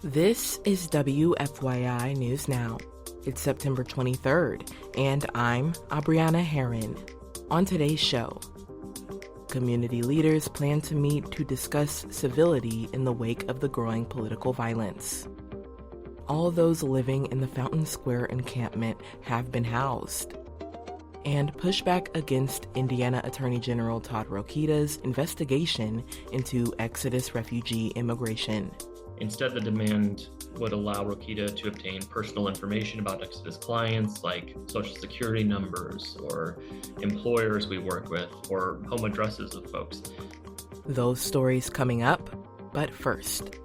This is WFYI News Now. It's September 23rd, and I'm Abriana Herron. On today's show, community leaders plan to meet to discuss civility in the wake of the growing political violence. All those living in the Fountain Square encampment have been housed. And pushback against Indiana Attorney General Todd Rokita's investigation into Exodus refugee immigration. Instead, the demand would allow Rokita to obtain personal information about Exodus clients, like social security numbers or employers we work with or home addresses of folks. Those stories coming up, but first,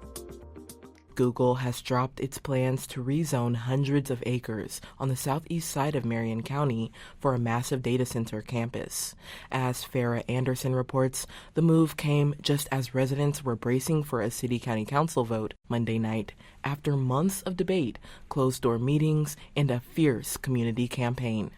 Google has dropped its plans to rezone hundreds of acres on the southeast side of Marion County for a massive data center campus. As Farrah Anderson reports, the move came just as residents were bracing for a city-county council vote Monday night after months of debate, closed-door meetings, and a fierce community campaign.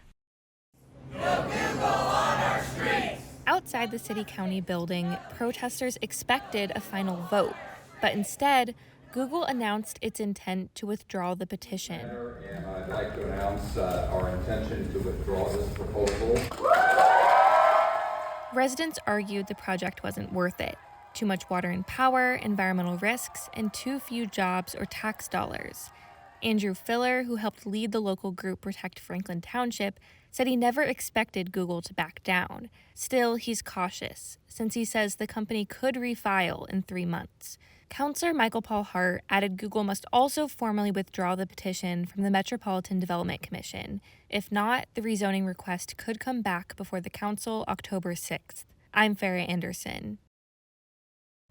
No Google on our streets! Outside the city-county building, protesters expected a final vote, but instead, Google announced its intent to withdraw the petition. And I'd like to announce our intention to withdraw this proposal. Residents argued the project wasn't worth it. Too much water and power, environmental risks, and too few jobs or tax dollars. Andrew Filler, who helped lead the local group Protect Franklin Township, said he never expected Google to back down. Still, he's cautious, since he says the company could refile in 3 months. Councillor Michael Paul Hart added Google must also formally withdraw the petition from the Metropolitan Development Commission. If not, the rezoning request could come back before the council October 6th. I'm Farrah Anderson.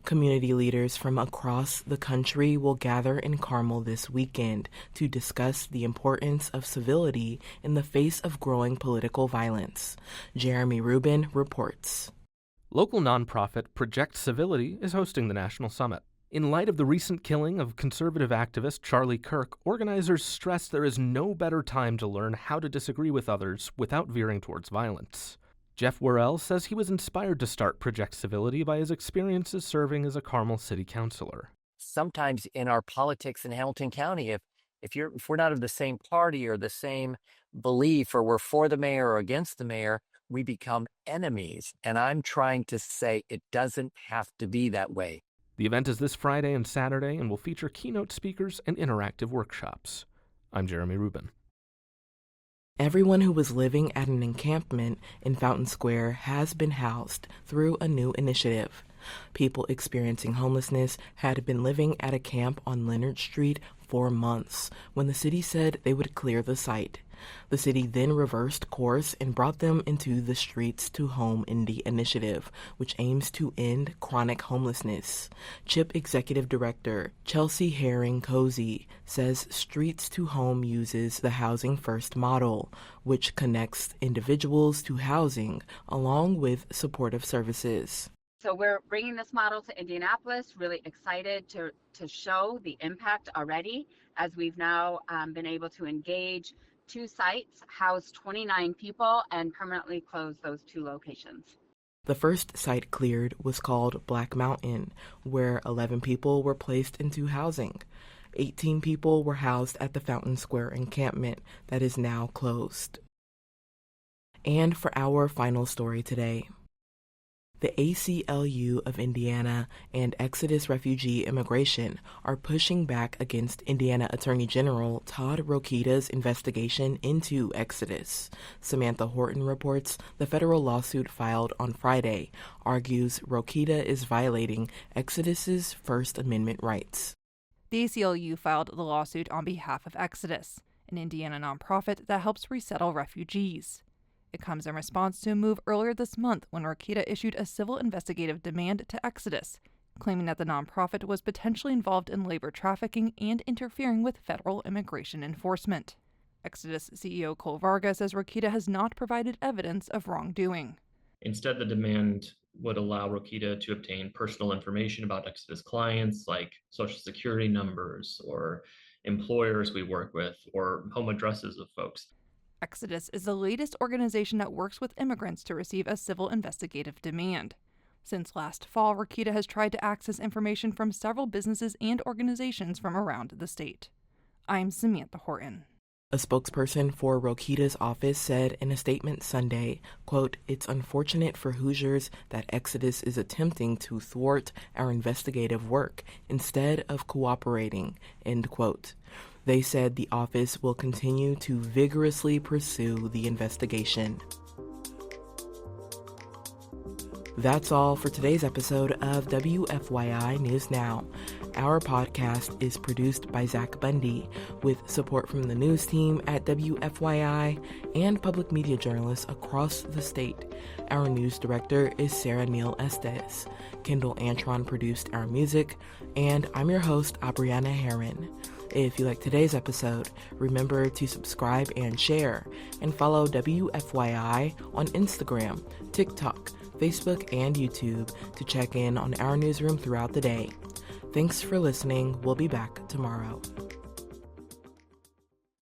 Community leaders from across the country will gather in Carmel this weekend to discuss the importance of civility in the face of growing political violence. Jeremy Rubin reports. Local nonprofit Project Civility is hosting the national summit. In light of the recent killing of conservative activist Charlie Kirk, organizers stress there is no better time to learn how to disagree with others without veering towards violence. Jeff Worrell says he was inspired to start Project Civility by his experiences serving as a Carmel city councilor. Sometimes in our politics in Hamilton County, if we're not of the same party or the same belief, or we're for the mayor or against the mayor, we become enemies. And I'm trying to say it doesn't have to be that way. The event is this Friday and Saturday and will feature keynote speakers and interactive workshops. I'm Jeremy Rubin. Everyone who was living at an encampment in Fountain Square has been housed through a new initiative. People experiencing homelessness had been living at a camp on Leonard Street for months when the city said they would clear the site. The city then reversed course and brought them into the Streets to Home Indy initiative, which aims to end chronic homelessness. CHIP Executive Director Chelsea Herring-Cozy says Streets to Home uses the Housing First model, which connects individuals to housing along with supportive services. So we're bringing this model to Indianapolis, really excited to show the impact already, as we've now been able to engage 2 sites, house 29 people, and permanently close those 2 locations. The first site cleared was called Black Mountain, where 11 people were placed into housing. 18 people were housed at the Fountain Square encampment that is now closed. And for our final story today, the ACLU of Indiana and Exodus refugee immigration are pushing back against Indiana Attorney General Todd Rokita's investigation into Exodus. Samantha Horton reports the federal lawsuit filed on Friday argues Rokita is violating Exodus's First Amendment rights. The ACLU filed the lawsuit on behalf of Exodus, an Indiana nonprofit that helps resettle refugees. It comes in response to a move earlier this month when Rokita issued a civil investigative demand to Exodus, claiming that the nonprofit was potentially involved in labor trafficking and interfering with federal immigration enforcement. Exodus CEO Cole Vargas says Rokita has not provided evidence of wrongdoing. Instead, the demand would allow Rokita to obtain personal information about Exodus clients, like social security numbers or employers we work with or home addresses of folks. Exodus is the latest organization that works with immigrants to receive a civil investigative demand. Since last fall, Rokita has tried to access information from several businesses and organizations from around the state. I'm Samantha Horton. A spokesperson for Rokita's office said in a statement Sunday, quote, "It's unfortunate for Hoosiers that Exodus is attempting to thwart our investigative work instead of cooperating," end quote. They said the office will continue to vigorously pursue the investigation. That's all for today's episode of WFYI News Now. Our podcast is produced by Zach Bundy with support from the news team at WFYI and public media journalists across the state. Our news director is Sarah Neal-Estes. Kendall Antron produced our music, and I'm your host, Abriana Herron. If you like today's episode, remember to subscribe and share, and follow WFYI on Instagram, TikTok, Facebook, and YouTube to check in on our newsroom throughout the day. Thanks for listening. We'll be back tomorrow.